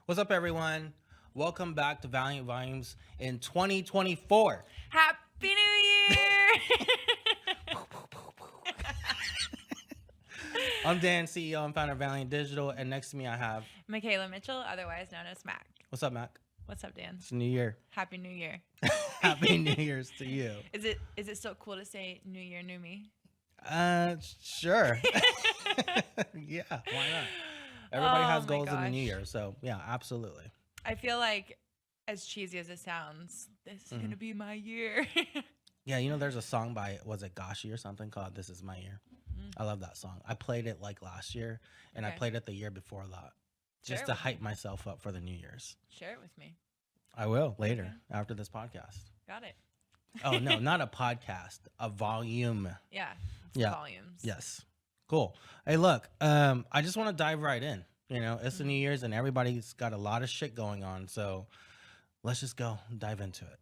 What's up, everyone? Welcome back to Valiant Volumes in 2024. Happy New Year! I'm Dan, CEO and founder of Valynt Digital, and next to me I have. Makayla Mitchell, otherwise known as Mac. What's up, Mac? What's up, Dan? It's a new year. Happy New Year. Happy New Year's to you. Is it still cool to say New Year, New Me? Sure. Yeah, why not? Everybody has goals in the new gosh. year, so yeah, absolutely. I feel like, as cheesy as it sounds, this is gonna be my year. Yeah, there's a song by, was it Gashi or something called This Is My Year? I love that song. I played it like last year, and I Okay. played it the year before that, just Share to it with hype myself up for the New Year's. Share it with me. I will later after this podcast. Got it. Oh, no, not a podcast, a volume. Yeah. It's Yeah. volumes. Yes. Cool. Hey, look, I just want to dive right in. It's the New Year's and everybody's got a lot of shit going on. So let's just go dive into it.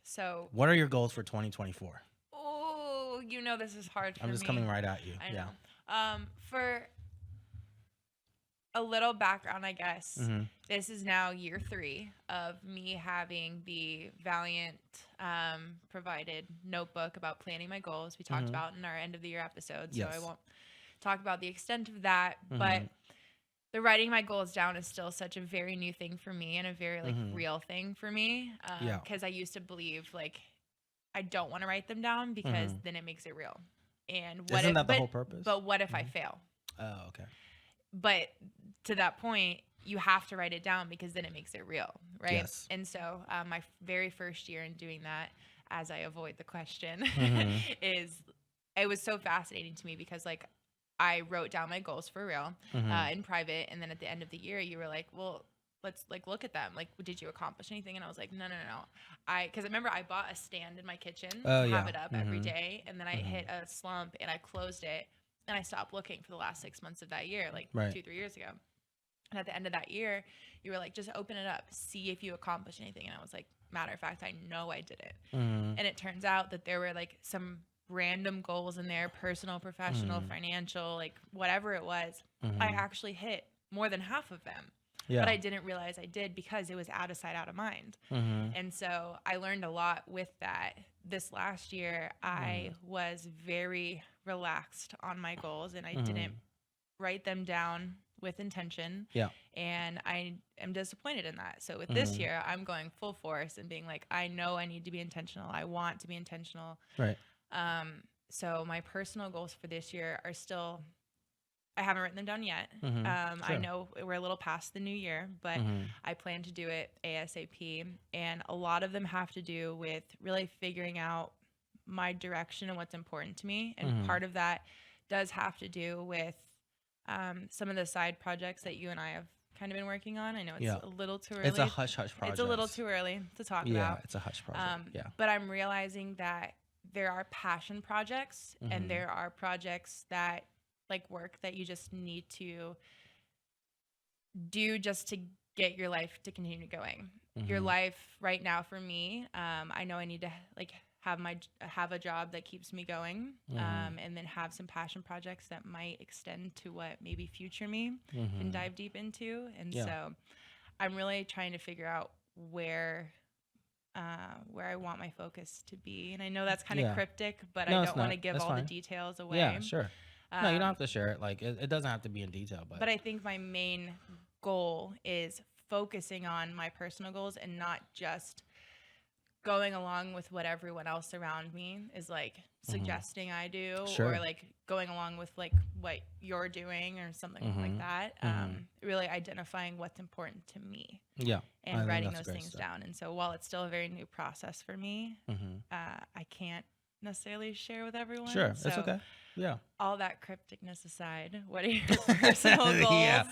So, What are your goals for 2024? oh, this is hard for me. I'm just coming right at you. I Yeah. know. For a little background, I guess. Mhm. This is now year 3 of me having the Valynt provided notebook about planning my goals. We talked about in our end of the year episode, so I Yes. won't talk about the extent of that. But the writing my goals down is still such a very new thing for me and a very real thing for me. Yeah. Because I used to believe I don't want to write them down because then it makes it real. And what Isn't if, that the but, whole purpose? But what if I fail? Oh, okay. But to that point, you have to write it down because then it makes it real, right? Yes. And so my very first year in doing that, as I avoid the question, it was so fascinating to me because I wrote down my goals for real in private, and then at the end of the year, you were like, well, let's look at them. Did you accomplish anything? And I was like, no. Because I remember I bought a stand in my kitchen to have it up every day, and then I hit a slump and I closed it. And I stopped looking for the last 6 months of that year, Right. 2-3 years ago. And at the end of that year, you were like, just open it up, see if you accomplished anything. And I was like, matter of fact, I know I did it. And it turns out that there were some random goals in there, personal, professional, financial, whatever it was. I actually hit more than half of them. Yeah. But I didn't realize I did because it was out of sight, out of mind. And so I learned a lot with that. This last year, I was very relaxed on my goals and I didn't write them down with intention. Yeah. And I am disappointed in that. So with this year, I'm going full force and being like, I know I need to be intentional. I want to be intentional. Right. So my personal goals for this year are still, I haven't written them down yet. Sure. I know we're a little past the new year, but I plan to do it ASAP. And a lot of them have to do with really figuring out my direction and what's important to me. And part of that does have to do with some of the side projects that you and I have kind of been working on. I know it's a little too early. It's a hush-hush project. It's a little too early to talk Yeah, about. it's a hush project. Yeah. But I'm realizing that there are passion projects and there are projects that work that you just need to do just to get your life to continue going. Your life right now for me, I know I need to have a job that keeps me going, and then have some passion projects that might extend to what maybe future me can dive deep into. And so I'm really trying to figure out where I want my focus to be. And I know that's kind of cryptic, but No, I it's don't want to not. give That's all fine. the details away. Yeah, sure. No, you don't have to share it. It doesn't have to be in detail, But I think my main goal is focusing on my personal goals and not just going along with what everyone else around me is suggesting I do, Sure. or going along with what you're doing or something like that. Really identifying what's important to me. Yeah. I And think writing that's those great things stuff. down. And so while it's still a very new process for me, I can't necessarily share with everyone. Sure, So it's okay. Yeah. all that crypticness aside, what are your personal goals? Yeah.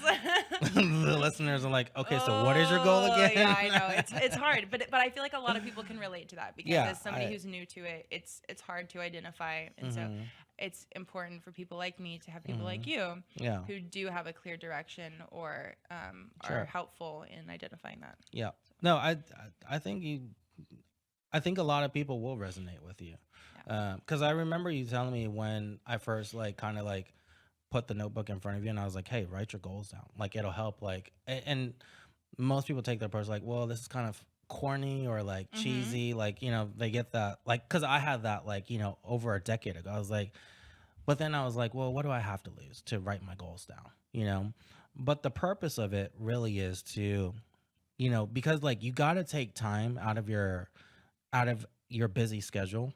The listeners are like, okay, so what is your goal again? Yeah, I know it's hard, but I feel like a lot of people can relate to that because Yeah, as somebody who's new to it, it's hard to identify, and so it's important for people like me to have people like you Yeah. who do have a clear direction or Sure. are helpful in identifying that. Yeah. No, I think I think a lot of people will resonate with you. Because I remember you telling me when I first kind of put the notebook in front of you and I was like, hey, write your goals down. It'll help. And most people take their approach like, well, this is kind of corny or like Mm-hmm. cheesy. Like, they get that, like, cause I had that, like, over a decade ago. I was like, but then I was like, well, what do I have to lose to write my goals down? But the purpose of it really is to, because like you got to take time out of your busy schedule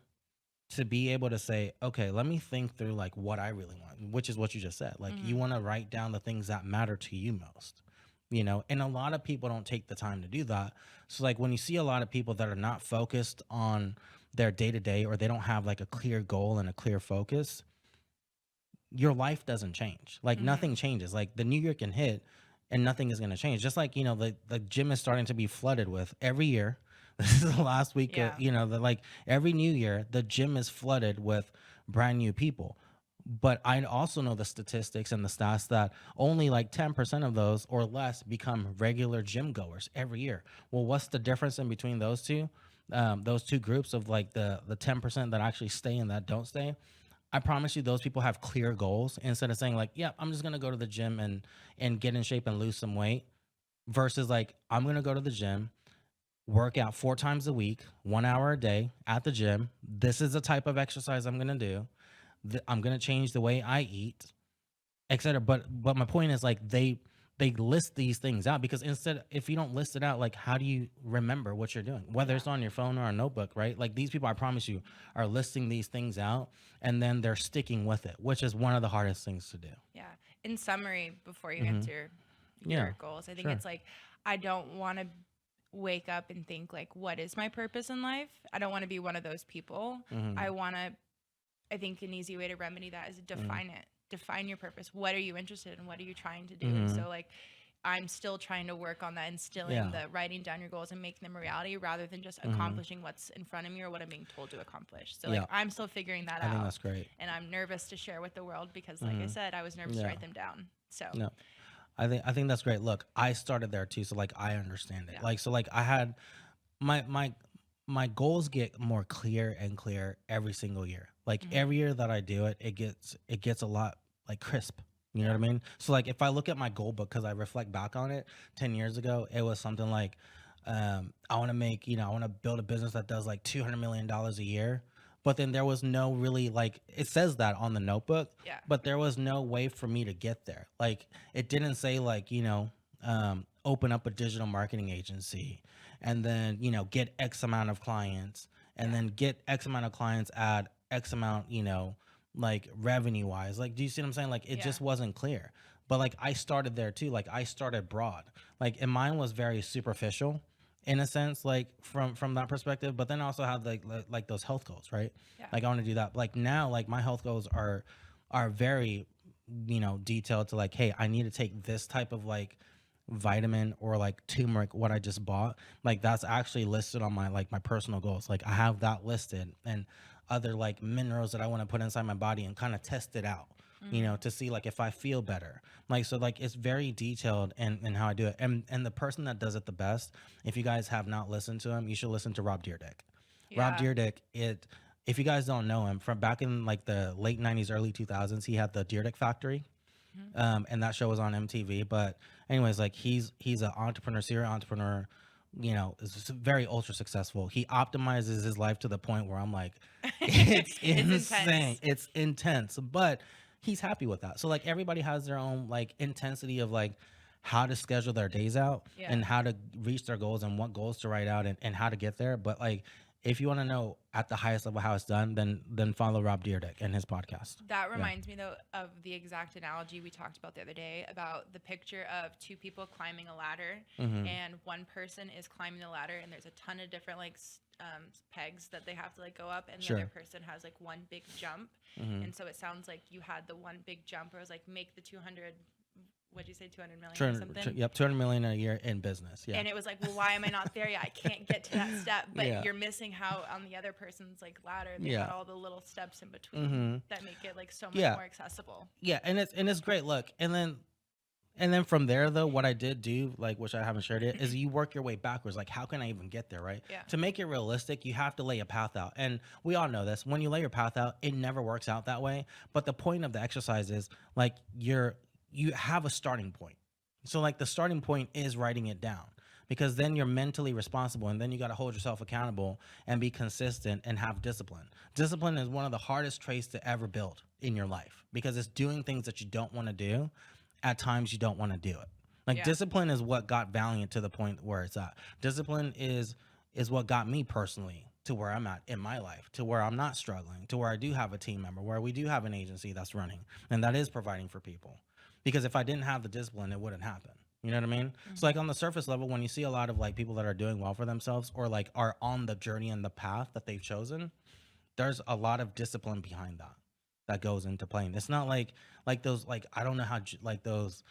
to be able to say, okay, let me think through like what I really want, which is what you just said. Like you Mm-hmm. want to write down the things that matter to you most, and a lot of people don't take the time to do that. So like when you see a lot of people that are not focused on their day to day, or they don't have like a clear goal and a clear focus, your life doesn't change. Like Mm-hmm. nothing changes. Like the new year can hit and nothing is going to change. Just like, the gym is starting to be flooded with every year. This is the last week, Yeah. like every new year, the gym is flooded with brand new people. But I also know the statistics and the stats that only like 10% of those or less become regular gym goers every year. Well, what's the difference in between those two? Those two groups of like the 10% that actually stay and that don't stay. I promise you, those people have clear goals instead of saying like, "Yeah, I'm just gonna go to the gym and get in shape and lose some weight," versus like, "I'm gonna go to the gym, work out 4 times a week, 1 hour a day at the gym. This is the type of exercise I'm gonna do. I'm gonna change the way I eat, etc." But my point is like they list these things out, because instead, if you don't list it out, like how do you remember what you're doing, whether Yeah. it's on your phone or a notebook, right? Like these people, I promise you, are listing these things out and then they're sticking with it, which is one of the hardest things to do. Yeah. In summary, before you Hmm. answer Yeah, your goals, I think sure. it's like I don't want to wake up and think like, what is my purpose in life? I don't want to be one of those people. Hmm. I want to I think an easy way to remedy that is Hmm. define it. Define your purpose. What are you interested in? What are you trying to do? And Hmm. so like I'm still trying to work on that, instilling Yeah. the writing down your goals and making them a reality rather than just Hmm. accomplishing what's in front of me or what I'm being told to accomplish. So like Yeah. I'm still figuring that I think out that's great. and I'm nervous to share with the world because like I Hmm. said, I was nervous to Yeah. write them down. So No. I think that's great. Look, I started there too, so like I understand it. yeah. Like so, like I had my my goals get more clear and clear every single year. Like Hmm. every year that I do it, it gets a lot like crisp. You know what Yeah. I mean? So like if I look at my goal book, because I reflect back on it 10 years ago, it was something like, I want to make, I want to build a business that does like $200 million a year. But then there was no really like, it says that on the notebook, Yeah. but there was no way for me to get there. Like it didn't say like, open up a digital marketing agency and then get X amount of clients, and Yeah. then get X amount of clients at X amount, like revenue wise. Like, do you see what I'm saying? Like it Yeah. just wasn't clear. But like I started there too. Like I started broad. Like, and mine was very superficial in a sense, like from that perspective. But then I also have like those health goals, right? Yeah. Like I want to do that. Like now, like my health goals are very detailed to like, hey, I need to take this type of like vitamin or like turmeric, what I just bought. Like that's actually listed on my personal goals. Like I have that listed, and other like minerals that I want to put inside my body and kind of test it out, Hmm. to see like if I feel better. Like so like it's very detailed in how I do it. And the person that does it the best, if you guys have not listened to him, you should listen to Rob Deerdick. Rob Yeah. Deerdick, if you guys don't know him, from back in like the late 90s, early 2000s, he had the Deerdick Factory, Hmm. and that show was on MTV. But anyways, like he's an entrepreneur, serial entrepreneur. Is just very ultra successful. He optimizes his life to the point where I'm like, it's It's insane, intense. it's intense, but he's happy with that. So like everybody has their own like intensity of like how to schedule their days out Yeah. and how to reach their goals and what goals to write out and how to get there. But like if you want to know at the highest level how it's done, then follow Rob Deerdick and his podcast. That Yeah. reminds me though of the exact analogy we talked about the other day about the picture of two people climbing a ladder, Mm-hmm. and one person is climbing the ladder and there's a ton of different like pegs that they have to like go up, and the other Sure. person has like one big jump. Mm-hmm. And so it sounds like you had the one big jump where it was like make the 200, what'd you say, 200 million or something? Yep, 200 million a year in business. Yeah. And it was like, well, why am I not there yet? I can't get to that step. But Yeah. you're missing how on the other person's like ladder, they Yeah. got all the little steps in between Mm-hmm. that make it like so much Yeah. more accessible. Yeah. And it's great. Look, and then from there though, what I did do, like which I haven't shared yet, is you work your way backwards. Like, how can I even get there, right? Yeah. To make it realistic, you have to lay a path out. And we all know this. When you lay your path out, it never works out that way. But the point of the exercise is like you have a starting point. So like the starting point is writing it down. because then you're mentally responsible, and then you got to hold yourself accountable and be consistent and have discipline. Discipline is one of the hardest traits to ever build in your life, because it's doing things that you don't want to do at times you don't want to do it. Like, Yeah. discipline is what got Valiant to the point where it's at. Discipline is what got me personally to where I'm at in my life, to where I'm not struggling, to where I do have a team member, where we do have an agency that's running and that is providing for people. Because if I didn't have the discipline, it wouldn't happen. You know what I mean? So, like, on the surface level, when you see a lot of like people that are doing well for themselves, or like are on the journey and the path that they've chosen, there's a lot of discipline behind that goes into playing. It's not like those, like, I don't know how like those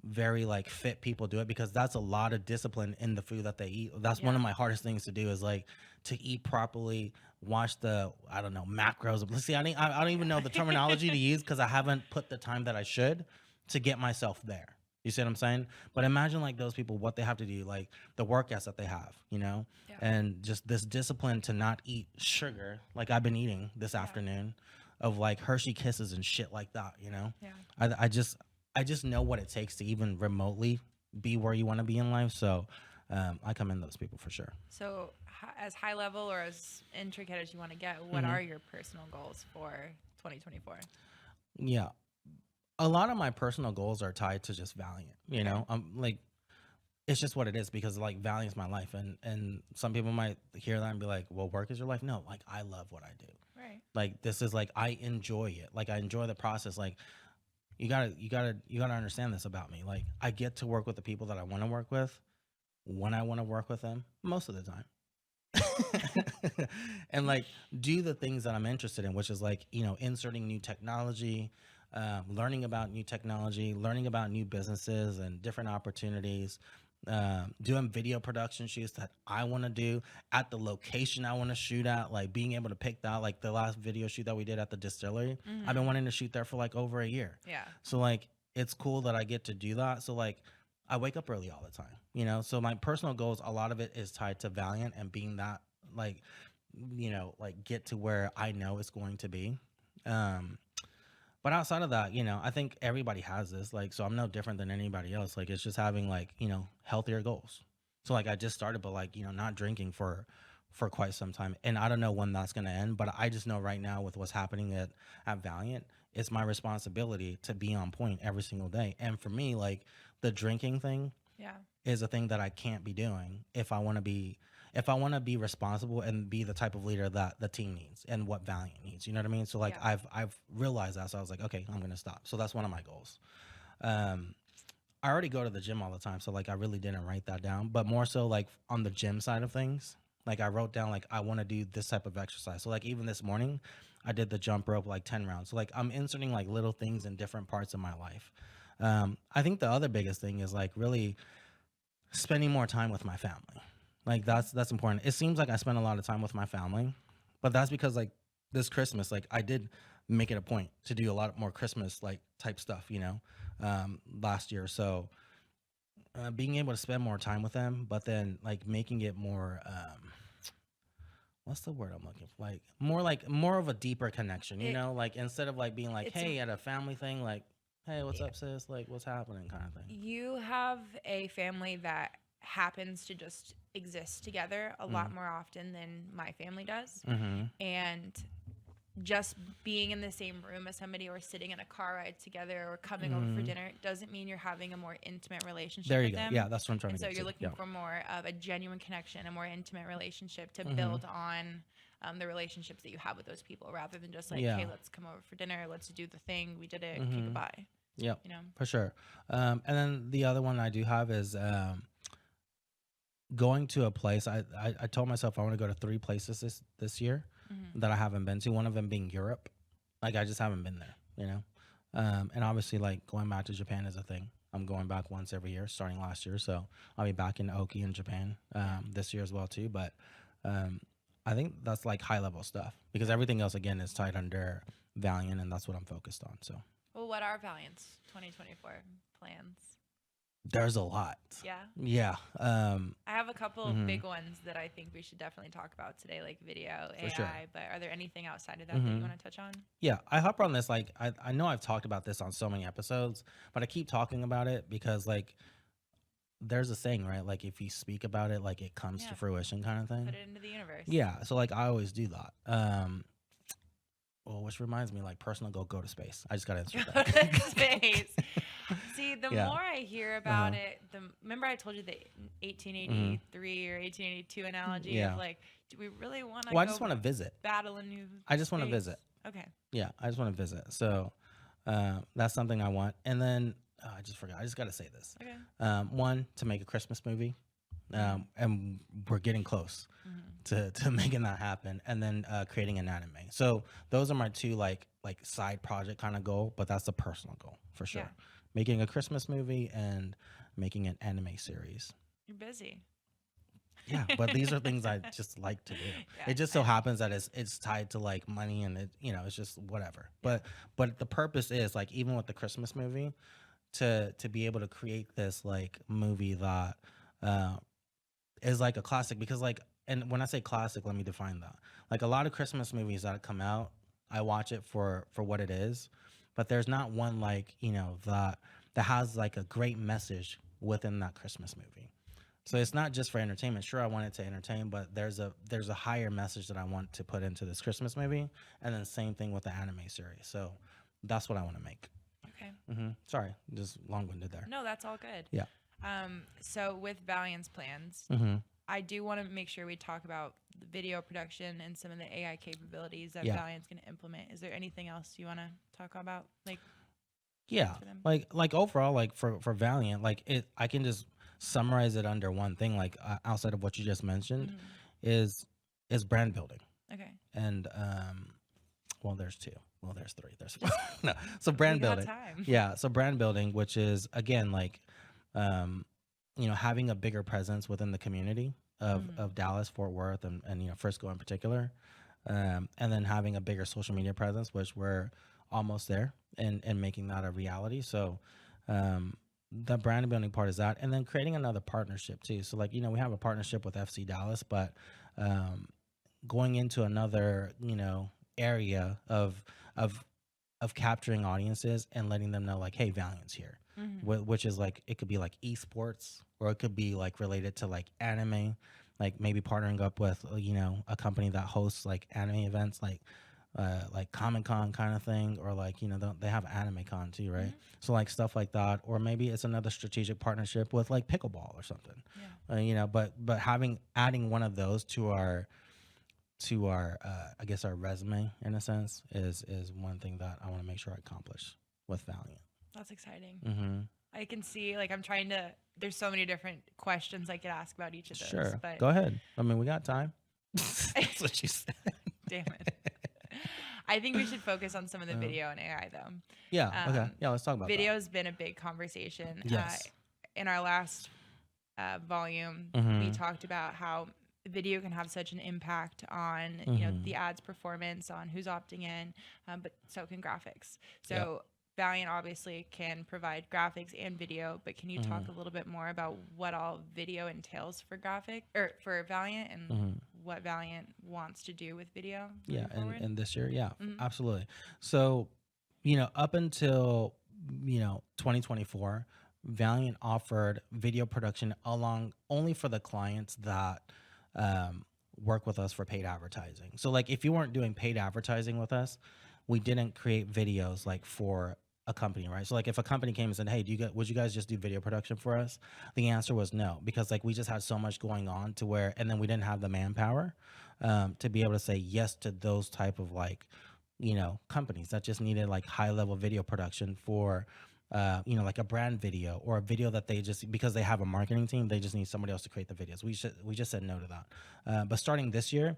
very like fit people do it, because that's a lot of discipline in the food that they eat. That's one Yeah. of my hardest things to do, is like to eat properly, watch the, I don't know, macros. Let's see, I don't even know the terminology to use, because I haven't put the time that I should to get myself there. You see what I'm saying? But imagine like those people, what they have to do, like the workouts that they have, Yeah. and just this discipline to not eat sugar like I've been eating this afternoon, of like Hershey Kisses and shit like that. Yeah. I just know what it takes to even remotely be where you want to be in life. So I commend those people for sure. So, as high level or as intricate as you want to get, what are your personal goals for 2024? Yeah. A lot of my personal goals are tied to just Valiant. Like, it's just what it is, because like Valiant's my life, and some people might hear that and be like, well, work is your life. No, like, I love what I do. Right. Like, this is like, I enjoy it. Like, I enjoy the process. Like, you gotta understand this about me. Like, I get to work with the people that I want to work with when I want to work with them most of the time. And like, do the things that I'm interested in, which is like, inserting new technology, learning about new technology, learning about new businesses and different opportunities, doing video production shoots that I want to do at the location I want to shoot at, like being able to pick that, like the last video shoot that we did at the distillery. I've been wanting to shoot there for like over a year. Yeah. So like, it's cool that I get to do that. So like, I wake up early all the time. So my personal goals, a lot of it is tied to Valiant and being that, like, like, get to where I know it's going to be. Um, but outside of that, I think everybody has this, like, so I'm no different than anybody else. Like, it's just having like, healthier goals. So like, I just started, but like, not drinking for quite some time. And I don't know when that's going to end, but I just know right now with what's happening at Valiant, it's my responsibility to be on point every single day. And for me, like, the drinking thing Yeah. is a thing that I can't be doing if I want to be responsible and be the type of leader that the team needs and what Valiant needs. You know what I mean? So like, Yeah. I've realized that. So I was like, okay, I'm gonna stop. So that's one of my goals. Um, I already go to the gym all the time, so like, I really didn't write that down. But more so like on the gym side of things, like I wrote down like, I want to do this type of exercise. So like, even this morning, I did the jump rope like 10 rounds. So like, I'm inserting like little things in different parts of my life. I think the other biggest thing is like really spending more time with my family. Like, that's important. It seems like I spend a lot of time with my family, but that's because like this Christmas, like, I did make it a point to do a lot more Christmas like type stuff, last year. So being able to spend more time with them, but then like making it more, what's the word I'm looking for? Like more of a deeper connection, It, like, instead of like being like, it's hey, at a family thing, like, hey, what's yeah. up, sis? Like, what's happening, kind of thing. You have a family that happens to just exist together a lot more often than my family does. Mm-hmm. And just being in the same room as somebody or sitting in a car ride together or coming over for dinner doesn't mean you're having a more intimate relationship There you with go. them. Yeah, that's what I'm trying And to so get you're to. looking Yeah. for more of a genuine connection, a more intimate relationship to build on the relationships that you have with those people, rather than just like, Yeah. hey, let's come over for dinner, let's do the thing, we did it, okay, Mm-hmm. goodbye. Yep, You know? for sure. And then the other one I do have is going to a place. I told myself I want to go to 3 places this year that I haven't been to. One of them being Europe. Like, I just haven't been there. And obviously, like, going back to Japan is a thing. I'm going back once every year, starting last year. So I'll be back in Oki in Japan this year as well too. But I think that's like high level stuff, because everything else again is tied under Valiant, and that's what I'm focused on. So Well, what are Valyant's 2024 plans? there's a lot. Yeah. Yeah. I have a couple of Mhm. big ones that I think we should definitely talk about today, like video, For AI. sure. But are there anything outside of that that you want to touch on? Yeah, I hop on this. Like, I know I've talked about this on so many episodes, but I keep talking about it because like there's a saying, right? Like if you speak about it, like it comes to Yeah. fruition, kind of Put thing. it into the universe. Yeah. So like I always do that. Well, which reminds me, like personal goal, go to space. I just got to answer Go to that. space. See, the Yeah. more I hear Uh about huh. it, remember I told you the Hmm. 1883 or 1882 analogy of Yeah. like, do we really want to Well, I just go want to visit. battle a new I just want to space? visit. Okay. Yeah, I just want to visit. So that's something I want. And then I just forgot. I just got to say this. Okay. One, to make a Christmas movie, and we're getting close Mm-hmm. to making that happen. And then creating an anime. So those are my two like side project kind of goal, but that's a personal goal for Yeah. sure. Making a Christmas movie and making an anime series. You're busy. Yeah, but these are things I just like to do. Yeah, It just so happens that it's tied to like money and it it's just whatever. Yeah. But the purpose is like even with the Christmas movie to be able to create this like movie that uh is like a classic because like and when I say classic, let me define that. Like a lot of Christmas movies that come out, I watch it for what it is, but there's not one like, that has like a great message within that Christmas movie. So it's not just for entertainment. Sure, I want it to entertain, but there's a higher message that I want to put into this Christmas movie, and then same thing with the anime series. So that's what I want to make. Okay. Sorry, just long winded there. No, that's all good. Yeah. So with Valiant's plans, Mm-hmm. I do want to make sure we talk about the video production and some of the AI capabilities that Yeah. Valiant's going to implement. Is there anything else you want to talk about, like Yeah, for them? like overall, like for Valiant, like I can just summarize it under one thing, like outside of what you just mentioned, Mhm. is is brand building, Okay. and well, there's two, well, there's three, there's four. No, so brand We got building, time. yeah, so brand building, which is again like, um, having a bigger presence within the community Mhm. of Dallas, Fort Worth, and Frisco in particular, and then having a bigger social media presence, which we're almost there and making that a reality. So um, the brand building part is that, and then creating another partnership too. So like we have a partnership with FC Dallas, but um, going into another area of of capturing audiences and letting them know like, hey, Valiant's here, Mhm. which is like it could be like esports or it could be like related to like anime, like maybe partnering up with a company that hosts like anime events like Comic Con kind of thing, or like they have Anime Con too, right? Mhm. So like stuff like that, or maybe it's another strategic partnership with like pickleball or something, Yeah. but having adding one of those to our I guess our resume in a sense is one thing that I want to make sure I accomplish with Valiant. That's exciting. Mm-hmm. I can see like I'm trying to there's so many different questions I could ask about each of those, Sure, but go ahead. I mean, we got time. That's what you said. damn it. I think we should focus on some of the Um, video and AI though. yeah. Okay. Yeah. Let's talk about that. Video's been a big conversation. Yes. In our last volume, we Mm-hmm. talked about how video can have such an impact on Mm-hmm. the ads performance, on who's opting in, but so can graphics. Yep. So Valiant obviously can provide graphics and video, but can you talk Mm-hmm. a little bit more about what all video entails for graphic or for Valiant and Mm-hmm. what Valiant wants to do with video Yeah, moving forward? and this year, yeah, Mhm. absolutely. So, up until 2024, Valiant offered video production along only for the clients that work with us for paid advertising. So, like, if you weren't doing paid advertising with us, we didn't create videos like for a company, right? So, like, if a company came and said, "Hey, would you guys just do video production for us?" The answer was no, because like we just had so much going on to where, and then we didn't have the manpower to be able to say yes to those type of like companies that just needed like high level video production for like a brand video or a video that they just because they have a marketing team, they just need somebody else to create the videos. We just said no to that. But starting this year,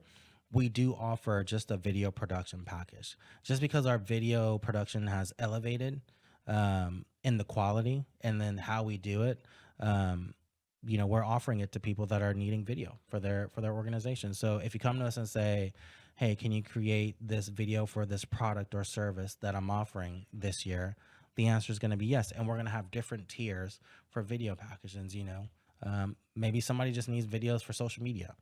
we do offer just a video production package, just because our video production has elevated in the quality and then how we do it. We're offering it to people that are needing video for their organization. So if you come to us and say, hey, can you create this video for this product or service that I'm offering this year? The answer is going to be yes. And we're going to have different tiers for video packages. Maybe somebody just needs videos for social media.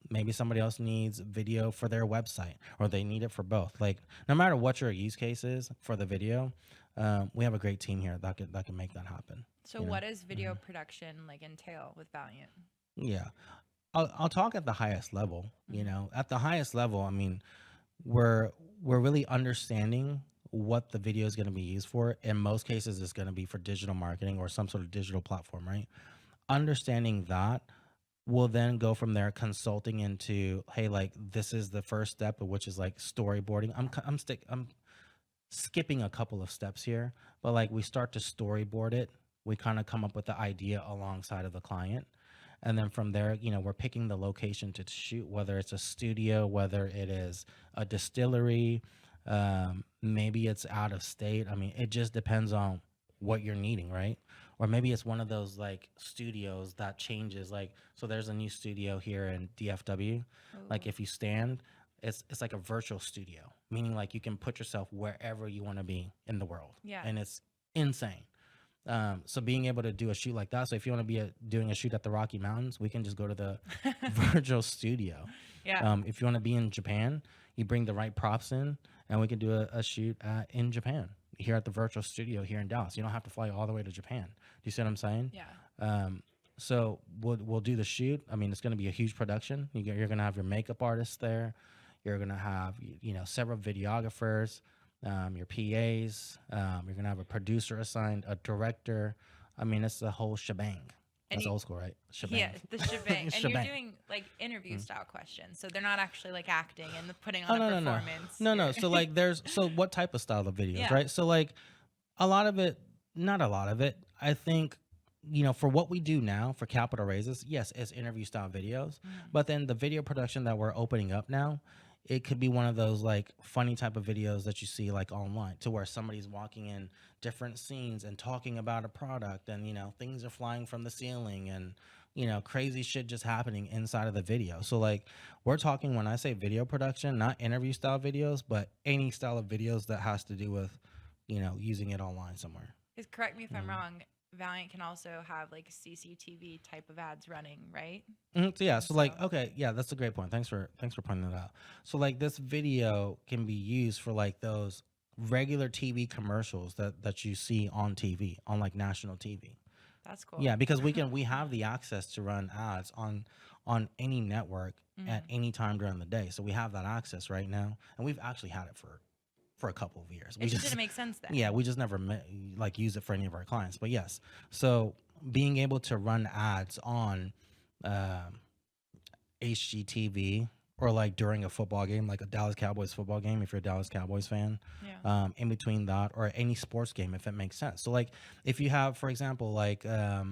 Maybe somebody else needs video for their website, or they need it for both. Like, no matter what your use case is for the video, We have a great team here that can make that happen. So You know. what does video production like entail with Valynt? Yeah. I'll talk at the highest level. Mhm. At the highest level, I mean, we're we're really understanding what the video is going to be used for. In most cases, it's going to be for digital marketing or some sort of digital platform, right? Understanding that will then go from there, consulting into, hey, like this is the first step, which is like storyboarding. I'm skipping a couple of steps here, but like we start to storyboard it. We kind of come up with the idea alongside of the client. And then from there, we're picking the location to shoot, whether it's a studio, whether it is a distillery, maybe it's out of state. I mean, it just depends on what you're needing, right? Or maybe it's one of those like studios that changes. Like, so there's a new studio here in DFW. Like, Ooh. if you stand, it's like a virtual studio, meaning like you can put yourself wherever you want to be in the world, Yeah. and it's insane. So being able to do a shoot like that. So if you want to be doing a shoot at the Rocky Mountains, we can just go to the virtual studio. Yeah. If you want to be in Japan, you bring the right props in, and we can do a shoot in Japan here at the virtual studio here in Dallas. You don't have to fly all the way to Japan. Do you see what I'm saying? Yeah. So we'll do the shoot. I mean, it's going to be a huge production. You're going to have your makeup artists there. You're going to have several videographers, your PAs. You're going to have a producer assigned, a director. I mean, it's the whole shebang. And That's old school, right? Shebang. Yeah, the shebang. And you're Shebang. doing like interview style questions. So they're not actually like acting and putting Oh, on no, a no, no. performance. No, no. You're- So like so what type of style of videos, Yeah. right? So like a lot of it, not a lot of it. I think, for what we do now for capital raises, yes, it's interview style videos. But then the video production that we're opening up now, it could be one of those like funny type of videos that you see like online, to where somebody's walking in different scenes and talking about a product, and things are flying from the ceiling, and crazy shit just happening inside of the video. So like, we're talking, when I say video production, not interview style videos, but any style of videos that has to do with using it online somewhere. Is correct me if I'm wrong. Valynt can also have like CCTV type of ads running, right? So yeah, so like, So- okay, yeah, that's a great point. Thanks for pointing that out. So like, this video can be used for like those regular TV commercials that you see on TV, on like national TV. That's cool. Yeah, because we have the access to run ads on any network at any time during the day. So we have that access right now, and we've actually had it for a couple of years. It just didn't make sense then. Yeah, we just never like use it for any of our clients. But yes, so being able to run ads on HGTV, or like during a football game, like a Dallas Cowboys football game, if you're a Dallas Cowboys fan, Yeah. in between that, or any sports game, if it makes sense. So like, if you have, for example, like I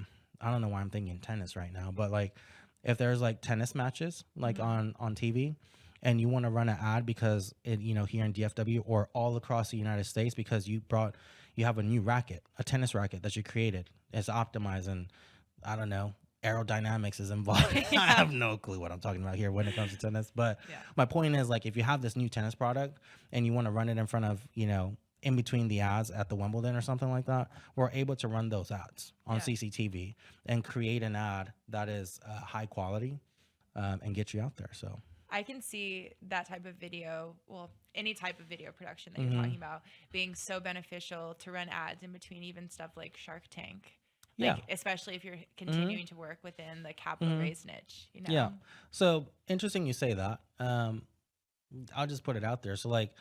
don't know why I'm thinking tennis right now, but like, if there's like tennis matches like on TV, and you want to run an ad because here in DFW or all across the United States, because you have a new racket, a tennis racket that you created, it's optimized, and I don't know, aerodynamics is involved. I have no clue what I'm talking about here when it comes to tennis, but Yeah. my point is, like, if you have this new tennis product and you want to run it in front of in between the ads at the Wimbledon or something like that, we're able to run those ads on CCTV and create an ad that is high quality, and get you out there. So I can see that type of video, well, any type of video production that you're talking about, being so beneficial to run ads in between even stuff like Shark Tank. Like, especially if you're continuing to work within the capital raise niche, yeah. So interesting you say that. I'll just put it out there. So like,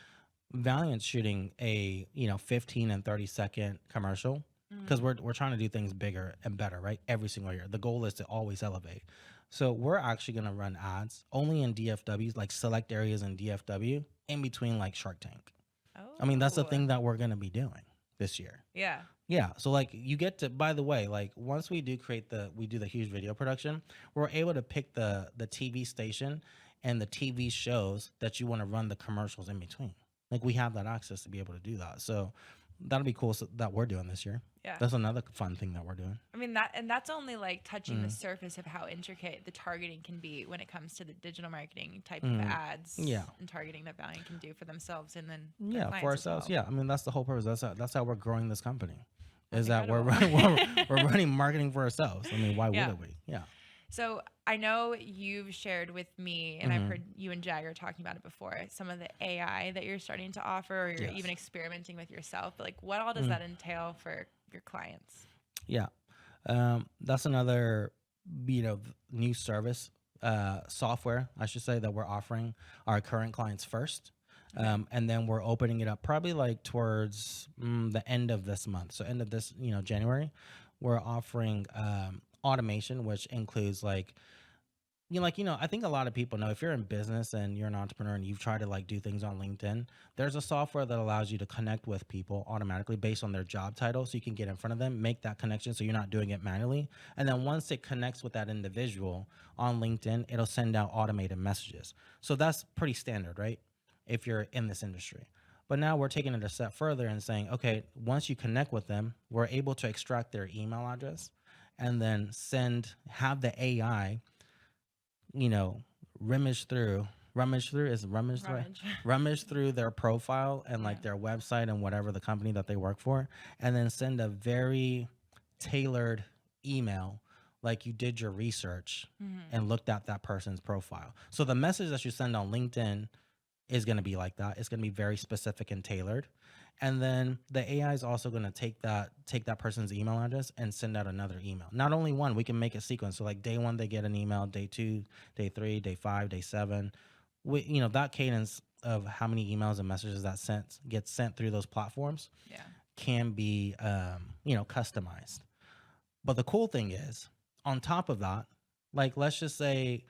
Valynt's shooting a 15 and 30-second commercial, because we're trying to do things bigger and better, right? Every single year. The goal is to always elevate. So we're actually going to run ads only in DFWs, like select areas in DFW, in between like Shark Tank. Oh. I mean, that's the thing that we're going to be doing this year. Yeah. Yeah. So like, you get to, by the way, like, once we do the huge video production, we're able to pick the TV station and the TV shows that you want to run the commercials in between. Like, we have that access to be able to do that. So that'll be cool, that we're doing this year. Yeah. That's another fun thing that we're doing. I mean, that's only like touching the surface of how intricate the targeting can be when it comes to the digital marketing type of ads. Yeah. And targeting that Valynt can do for themselves and then Yeah, for ourselves. Well. Yeah. I mean, that's the whole purpose. That's how we're growing this company. Is That's that we're incredible. we're running marketing for ourselves. I mean, why wouldn't we? Yeah. So I know you've shared with me, and I've Hmm. heard you and Jagger talking about it before, some of the AI that you're starting to offer, or you're even Yes. experimenting with yourself. But like, what all does Mm, that entail for your clients? yeah. That's another, new service, software, I should say, that we're offering our current clients first. Okay. And then we're opening it up probably like towards the end of this month. So end of this, January, we're offering automation, which includes like I think a lot of people know if you're in business and you're an entrepreneur and you've tried to like do things on LinkedIn, there's a software that allows you to connect with people automatically based on their job title. So you can get in front of them, make that connection so you're not doing it manually. And then once it connects with that individual on LinkedIn, it'll send out automated messages. So that's pretty standard, right? If you're in this industry. But now we're taking it a step further and saying, okay, once you connect with them, we're able to extract their email address and then have the AI you know, rummage through is rummage the right? Rummage. Rummage through their profile and Yeah. like their website and whatever the company that they work for, and then send a very tailored email like you did your research Hmm. and looked at that person's profile. So the message that you send on LinkedIn is going to be like that. It's going to be very specific and tailored. And then the AI is also going to take that person's email address and send out another email. Not only one, we can make a sequence. So like day 1 they get an email, day 2, day 3, day 5, day 7. That cadence of how many emails and messages that gets sent through those platforms Yeah. can be customized. But the cool thing is, on top of that, like let's just say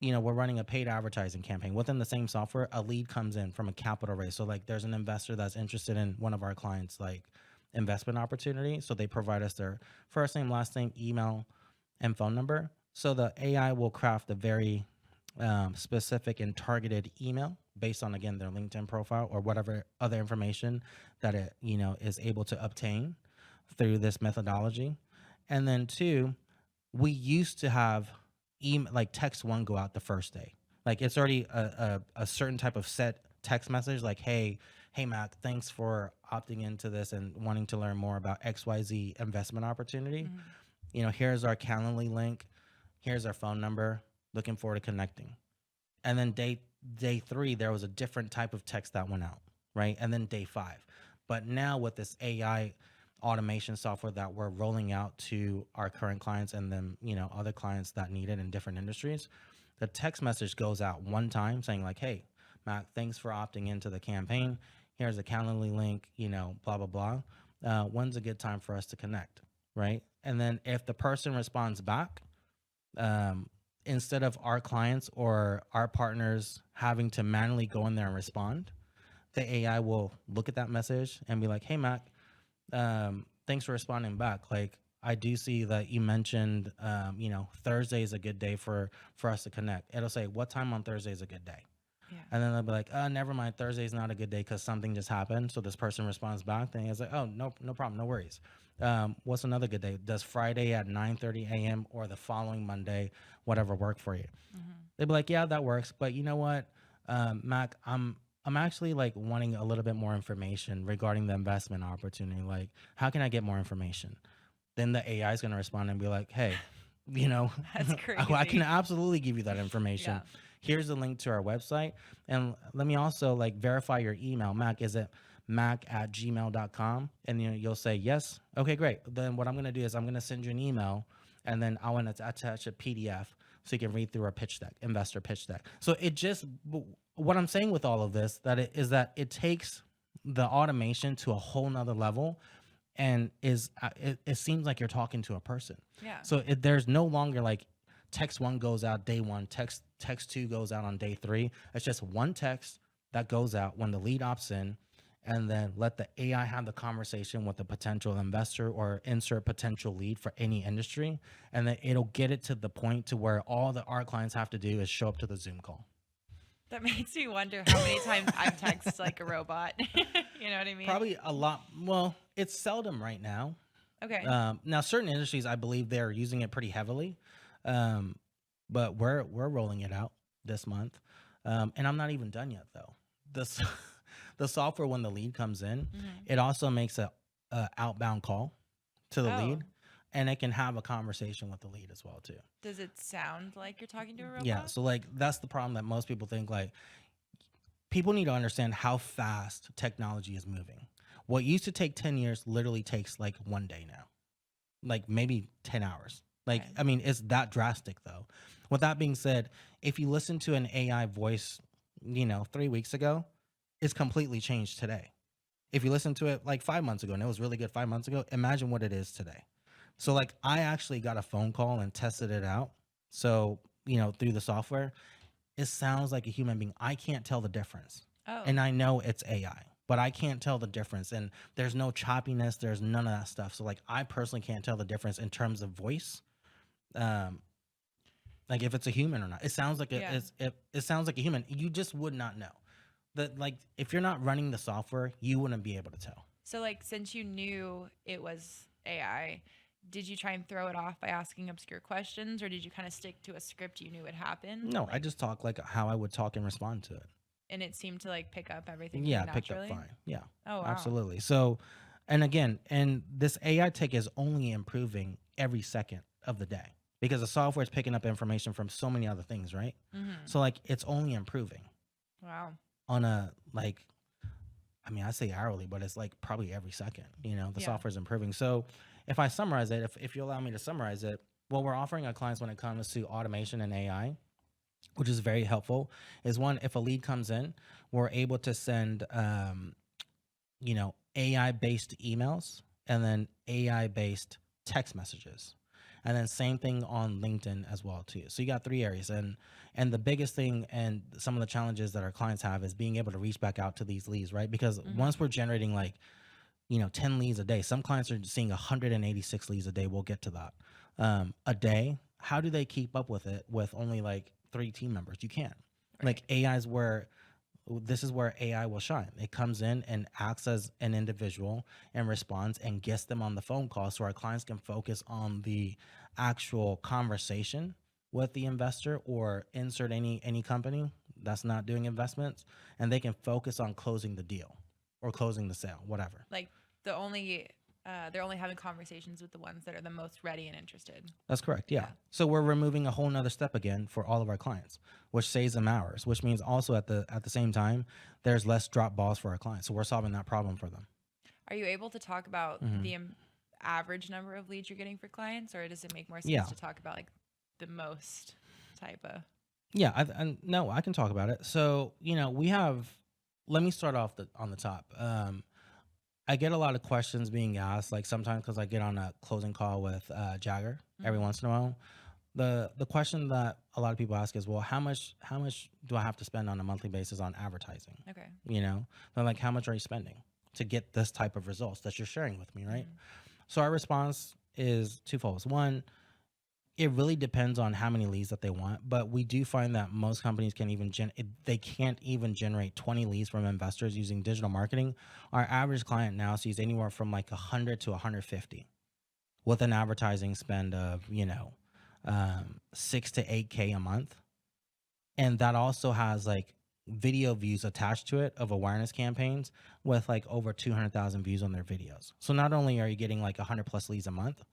we're running a paid advertising campaign within the same software. A lead comes in from a capital raise. So like there's an investor that's interested in one of our clients, like investment opportunity. So they provide us their first name, last name, email, and phone number. So the AI will craft a very specific and targeted email based on again their LinkedIn profile or whatever other information that it is able to obtain through this methodology. And then two, we used to have like text one go out the first day. Like it's already a certain type of set text message like, hey Mac, thanks for opting into this and wanting to learn more about XYZ investment opportunity. Hmm. Here's our Calendly link. Here's our phone number. Looking forward to connecting. And then day 3, there was a different type of text that went out, right? And then day 5. But now with this AI automation software that we're rolling out to our current clients and then other clients that need it in different industries, the text message goes out one time saying like, hey Mac, thanks for opting into the campaign. Here's a Calendly link, blah blah blah. When's a good time for us to connect, right? And then if the person responds back, um, instead of our clients or our partners having to manually go in there and respond, the AI will look at that message and be like, hey Mac, thanks for responding back. Like I do see that you mentioned, Thursday is a good day for us to connect. It'll say what time on Thursday is a good day, Yeah. and then they'll be like, never mind, Thursday's not a good day because something just happened. So this person responds back, then it's like, oh no problem, no worries. What's another good day? Does Friday at 9:30 a.m. or the following Monday, whatever, work for you? Hmm. They'd be like, yeah, that works. But you know what, Mac, I'm actually like wanting a little bit more information regarding the investment opportunity. Like, how can I get more information? Then the AI is going to respond and be like, hey, you know, That's I can crazy. absolutely give you that information. Yeah. Here's the link to our website. And let me also like verify your email. Mac, is it mac@gmail.com? And you'll say yes. Okay, great. Then what I'm going to do is I'm going to send you an email and then I want to attach a PDF so you can read through our pitch deck, investor pitch deck. So what I'm saying with all of this is that it takes the automation to a whole nother level and it seems like you're talking to a person. Yeah. So there's no longer like text one goes out day 1, text 2 goes out on day 3. It's just one text that goes out when the lead opts in, and then let the AI have the conversation with the potential investor or insert potential lead for any industry, and then it'll get it to the point to where all that our clients have to do is show up to the Zoom call. That makes me wonder how many times I've texted like a robot. You know what I mean? Probably a lot. Well, it's seldom right now. Okay. Now, certain industries, I believe they're using it pretty heavily, um, but we're rolling it out this month, and I'm not even done yet though. This the software when the lead comes in, Hmm. it also makes a outbound call to the Oh. lead, and it can have a conversation with the lead as well too. Does it sound like you're talking to a Yeah, robot? so like that's the problem that most people think. Like, people need to understand how fast technology is moving. What used to take 10 years literally takes like 1 day now, like maybe 10 hours. Like, Okay. I mean, it's that drastic though. With that being said, if you listen to an AI voice, 3 weeks ago, it's completely changed today. If you listen to it like 5 months ago and it was really good 5 months ago, imagine what it is today. So like I actually got a phone call and tested it out. So, through the software, it sounds like a human being. I can't tell the difference. Oh, And I know it's AI, but I can't tell the difference. And there's no choppiness, there's none of that stuff. So like I personally can't tell the difference in terms of voice. Um, like if it's a human or not. It sounds like yeah. it sounds like a human. You just would not know. That like if you're not running the software, you wouldn't be able to tell. So, like, since you knew it was AI, did you try and throw it off by asking obscure questions, or did you kind of stick to a script you knew would happen? No, I Like, just talk like how I would talk and respond to it. and it seemed to like pick up everything really Yeah, it picked up naturally. fine. Yeah, Oh wow. absolutely. So, and again, and this AI tech is only improving every second of the day because the software is picking up information from so many other things, right? Mm-hmm. So like it's only improving Wow. on a like, I mean, I say hourly, but it's like probably every second. The Yeah. software is improving. So if I summarize it, if you allow me to summarize it, what we're offering our clients when it comes to automation and AI, which is very helpful, is one, if a lead comes in, we're able to send AI based emails and then AI based text messages. And then same thing on LinkedIn as well too. So you got three areas, and the biggest thing and some of the challenges that our clients have is being able to reach back out to these leads, right? Because Mm-hmm. once we're generating like 10 leads a day, some clients are seeing 186 leads a day. We'll get to that. A day, how do they keep up with it with only like 3 team members? You can't. Right. Like AI's where this is where AI will shine. It comes in and acts as an individual and responds and gets them on the phone call so our clients can focus on the actual conversation with the investor or insert any company that's not doing investments, and they can focus on closing the deal or closing the sale, whatever. Like the only they're only having conversations with the ones that are the most ready and interested. That's correct. Yeah. Yeah. So we're removing a whole nother step again for all of our clients, which saves them hours, which means also at the same time, there's less drop balls for our clients. So we're solving that problem for them. Are you able to talk about Hmm. the average number of leads you're getting for clients, or does it make more sense Yeah. to talk about like the most type of? Yeah. No, I can talk about it. So, we have, let me start off on the top. I get a lot of questions being asked, like sometimes because I get on a closing call with Jagger every Mhm. once in a while. The question that a lot of people ask is, well, how much do I have to spend on a monthly basis on advertising? Okay. They're like, how much are you spending to get this type of results that you're sharing with me, right? Mhm. So our response is twofold. One, it really depends on how many leads that they want, but we do find that most companies can even they can't even generate 20 leads from investors using digital marketing. Our average client now sees anywhere from like 100 to 150 with an advertising spend of 6 to 8K a month, and that also has like video views attached to it of awareness campaigns with like over 200,000 views on their videos. So not only are you getting like 100 plus leads a month,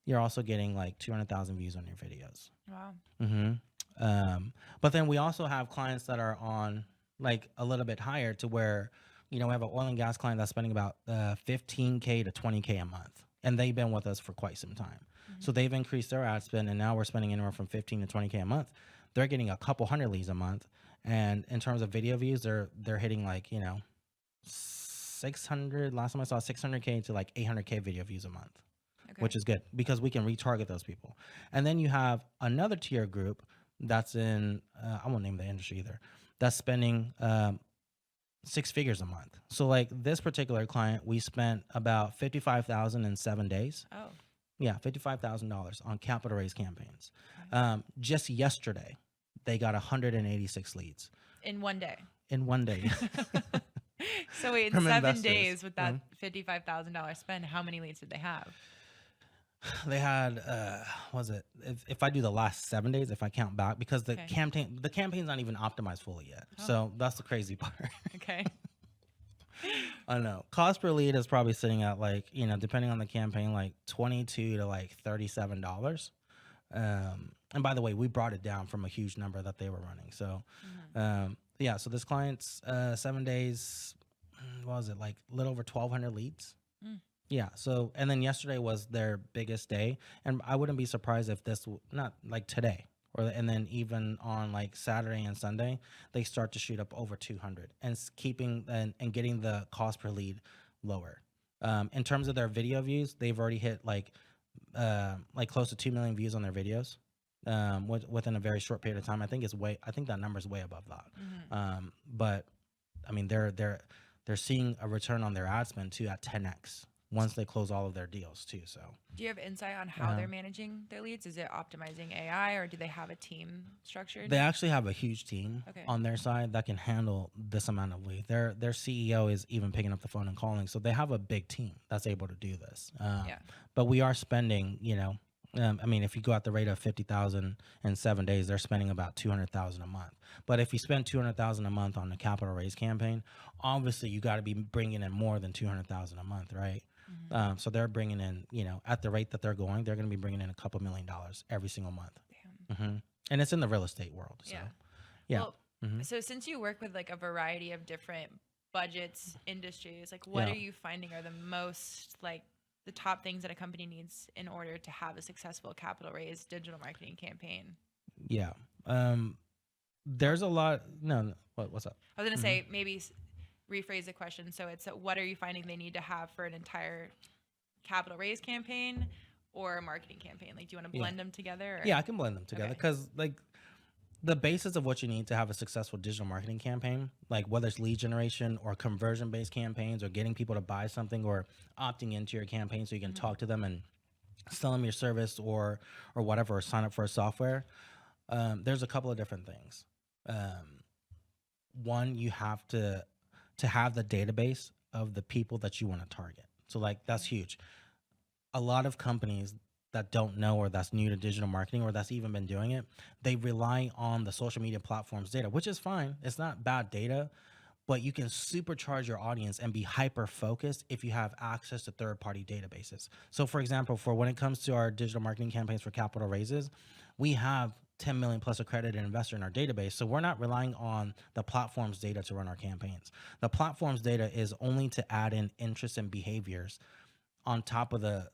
you're also getting like 200,000 views on your videos. Wow. Hmm. But then we also have clients that are on like a little bit higher to where, we have an oil and gas client that's spending about 15K to 20K a month. And they've been with us for quite some time. Mhm. So they've increased their ad spend, and now we're spending anywhere from 15 to 20K a month. They're getting a couple hundred leads a month. And in terms of video views, they're hitting like, 600, last time I saw 600K to like 800K video views a month, Okay. which is good because we can retarget those people. And then you have another tier group that's in, I won't name the industry either, that's spending 6 figures a month. So like this particular client, we spent about 55,000 in 7 days. Oh. Yeah, $55,000 on capital raise campaigns. Okay. Just yesterday, they got 186 leads In one day. in one day So wait, in from 7 investors. days with that Mhm. $55,000 spend, how many leads did they have? They had was it, if I do the last 7 days, if I count back, because the Okay. campaign's not even optimized fully yet. Oh. So that's the crazy part. Okay. I know. Cost per lead is probably sitting at like, depending on the campaign, like 22 to like $37. And by the way, we brought it down from a huge number that they were running. So, yeah, so this client's 7 days, what was it, like a little over 1,200 leads? Mm. Yeah. So, and then yesterday was their biggest day. And I wouldn't be surprised if not like today, and then even on like Saturday and Sunday, they start to shoot up over 200 and keeping and getting the cost per lead lower. In terms of their video views, they've already hit like close to 2 million views on their videos within a very short period of time. I think that number is way above that. But I mean, they're seeing a return on their ad spend too at 10x once they close all of their deals too. So do you have insight on how they're managing their leads? Is it optimizing AI, or do they have a team structured? they actually have a huge team on their side that can handle this amount of lead. Their CEO is even picking up the phone and calling. So they have a big team that's able to do this. But we are spending, I mean, if you go at the rate of 50,000 in 7 days, they're spending about 200,000 a month. But if you spend 200,000 a month on a capital raise campaign, obviously you got to be bringing in more than 200,000 a month, right? So they're bringing in, at the rate that they're going, they're going to be bringing in a couple $1 million every single month. And it's in the real estate world. So, Well, so since you work with like a variety of different budgets, industries, like what are you finding are the most like the top things that a company needs in order to have a successful capital raise digital marketing campaign? Yeah. There's a lot. No, what's up? I was going to say maybe rephrase the question. So it's what are you finding they need to have for an entire capital raise campaign or a marketing campaign? Like, do you want to blend them together? Or? Yeah, I can blend them together because like the basis of what you need to have a successful digital marketing campaign, like whether it's lead generation or conversion based campaigns or getting people to buy something or opting into your campaign so you can talk to them and sell them your service or whatever, or sign up for a software. There's a couple of different things. One, you have to have the database of the people that you want to target. So like that's huge. A lot of companies that don't know or that's new to digital marketing or that's even been doing it, they rely on the social media platforms data, which is fine. It's not bad data, but you can supercharge your audience and be hyper focused if you have access to third-party databases. So for example, for when it comes to our digital marketing campaigns for capital raises, we have 10 million plus accredited investor in our database. So we're not relying on the platform's data to run our campaigns. The platform's data is only to add in interests and behaviors on top of the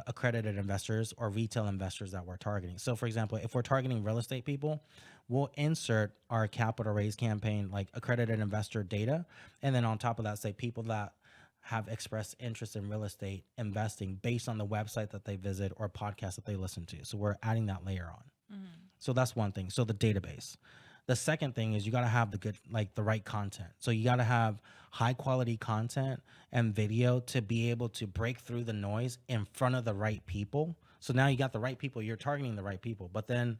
accredited investors or retail investors that we're targeting. So for example, if we're targeting real estate people, we'll insert our capital raise campaign, like accredited investor data. And then on top of that, say people that have expressed interest in real estate investing based on the website that they visit or podcast that they listen to. So we're adding that layer on. So that's one thing. So the database. The second thing is you got to have the right content. So you got to have high quality content and video to be able to break through the noise in front of the right people. So now you got the right people, you're targeting the right people, but then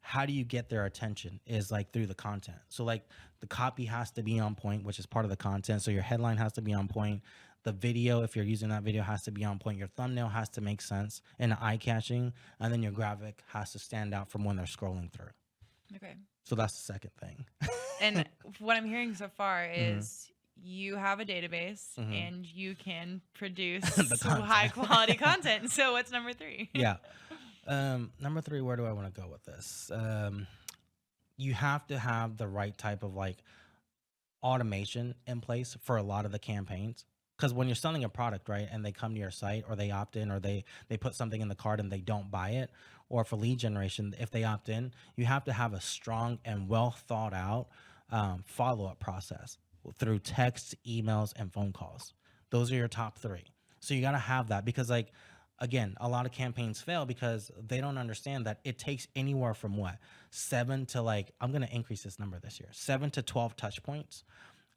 how do you get their attention is like through the content. So like the copy has to be on point, which is part of the content. So your headline has to be on point. The video, if you're using that video, has to be on point. Your thumbnail has to make sense and eye-catching, and then your graphic has to stand out from when they're scrolling through. Okay. So that's the second thing. And what I'm hearing so far is you have a database and you can produce some high quality content. So what's number 3? Yeah. Number 3, where do I want to go with this? You have to have the right type of like automation in place for a lot of the campaigns. Because when you're selling a product, right, and they come to your site or they opt in or they put something in the cart and they don't buy it, or for lead generation, if they opt in, you have to have a strong and well thought out follow-up process through text, emails, and phone calls. Those are your top 3. So you got to have that because like, again, a lot of campaigns fail because they don't understand that it takes anywhere from 7 to like, I'm going to increase this number this year, 7 to 12 touch points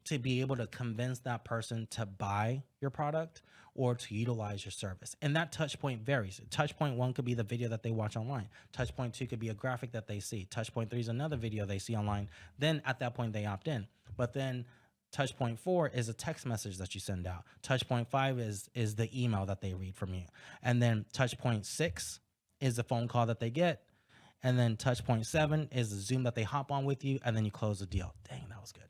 to be able to convince that person to buy your product or to utilize your service. And that touch point varies. Touch point 1 could be the video that they watch online. Touch point 2 could be a graphic that they see. Touch point 3 is another video they see online. Then at that point they opt in. But then touch point 4 is a text message that you send out. Touch point 5 is the email that they read from you. And then touch point 6 is the phone call that they get. And then touch point 7 is the Zoom that they hop on with you, and then you close the deal. Dang, that was good.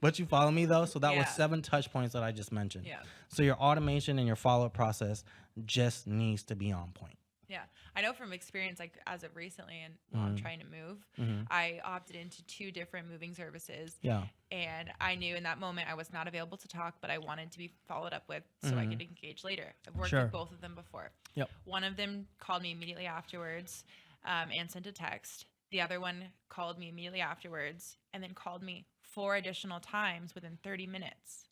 But you follow me though? So that was Yeah. 7 touch points that I just mentioned. Yeah. So your automation and your follow-up process just needs to be on point. Yeah. I know from experience, like as of recently, and while I'm trying to move, I opted into 2 different moving services. Yeah. And I knew in that moment I was not available to talk, but I wanted to be followed up with so I could engage later. I've worked Sure. with both of them before. Yep. One of them called me immediately afterwards and sent a text. The other one called me immediately afterwards and then called me 4 additional times within 30 minutes.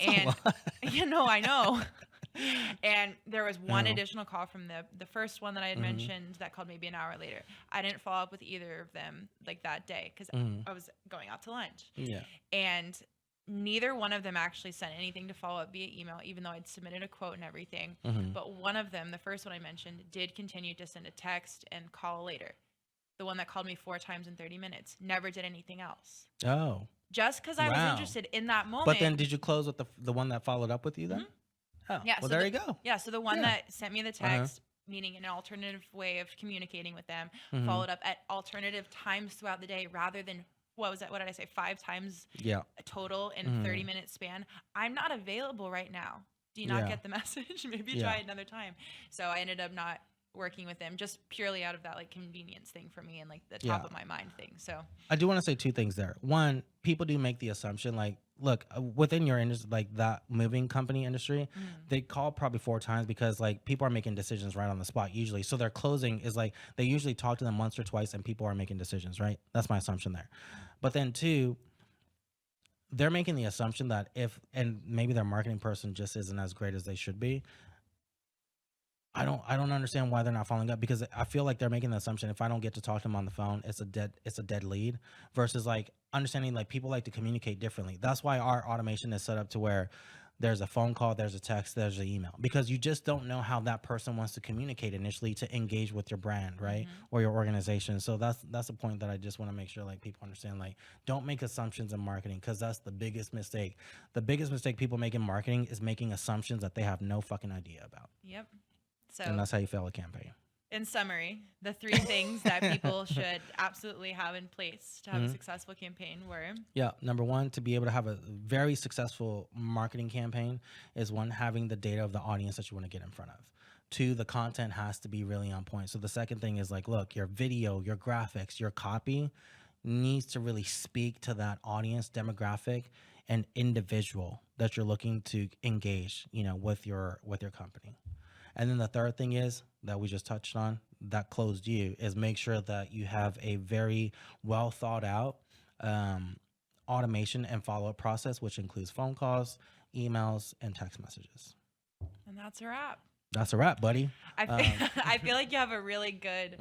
And you know, I know. And there was one additional call from the first one that I had mentioned that called maybe an hour later. I didn't follow up with either of them like that day because I was going out to lunch. Yeah. And neither one of them actually sent anything to follow up via email, even though I'd submitted a quote and everything. But one of them, the first one I mentioned, did continue to send a text and call later. The one that called me 4 times in 30 minutes never did anything else. Oh. Just because I was interested in that moment. But then did you close with the one that followed up with you then? Oh, Yeah, well, so there you go. Yeah, so the one that sent me the text, meaning an alternative way of communicating with them, followed up at alternative times throughout the day rather than, what was that? What did I say? 5 times total in a 30-minute span. I'm not available right now. Do you not get the message? Maybe try it another time. So I ended up not working with them just purely out of that like convenience thing for me and like the top of my mind thing. So I do want to say 2 things there. One, people do make the assumption like, look, within your industry, like that moving company industry, they call probably 4 times because like people are making decisions right on the spot usually. So their closing is like they usually talk to them once or twice and people are making decisions, right? That's my assumption there. But then 2, they're making the assumption that and maybe their marketing person just isn't as great as they should be. I don't understand why they're not following up because I feel like they're making the assumption if I don't get to talk to them on the phone, it's a dead lead versus like understanding like people like to communicate differently. That's why our automation is set up to where there's a phone call, there's a text, there's an email because you just don't know how that person wants to communicate initially to engage with your brand, right? Or your organization. So that's a point that I just want to make sure like people understand, like don't make assumptions in marketing because that's the biggest mistake. The biggest mistake people make in marketing is making assumptions that they have no fucking idea about. Yep. So, and that's how you fail a campaign. In summary, the 3 things that people should absolutely have in place to have a successful campaign were... Yeah. Number 1, to be able to have a very successful marketing campaign is 1, having the data of the audience that you want to get in front of. 2, the content has to be really on point. So the second thing is like, look, your video, your graphics, your copy needs to really speak to that audience demographic and individual that you're looking to engage, with your company. And then the third thing is that we just touched on that closed you is make sure that you have a very well thought out automation and follow-up process, which includes phone calls, emails, and text messages. And that's a wrap. That's a wrap, buddy. I feel like you have a really good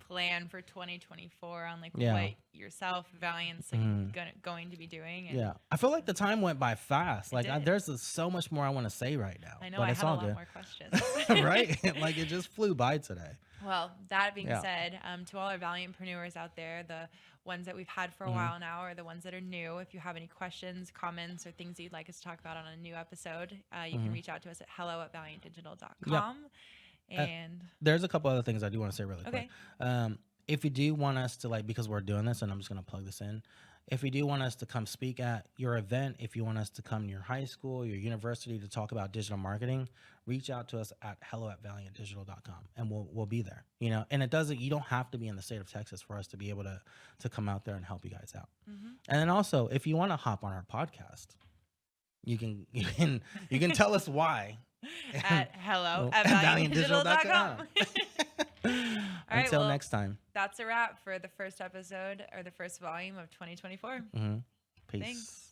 plan for 2024 on like what yourself, Valynt's going to be doing. And I feel like the time went by fast. Like there's so much more I want to say right now. I know, but I it's have all a lot good. more questions. Right? Like it just flew by today. Well, that being said, to all our Valyntpreneurs out there, the ones that we've had for a while now or the ones that are new, if you have any questions, comments, or things that you'd like us to talk about on a new episode, you can reach out to us at hello@valyntdigital.com. And there's a couple other things I do want to say really quick. If you do want us to because we're doing this, and I'm just going to plug this in. If you do want us to come speak at your event, if you want us to come to your high school, your university to talk about digital marketing, reach out to us at hello@valyntdigital.com and we'll be there. And you don't have to be in the state of Texas for us to be able to come out there and help you guys out. And then also, if you want to hop on our podcast, you can tell us why. At hello@valyntdigital.com. Until next time. That's a wrap for the first episode or the first volume of 2024. Peace. Thanks.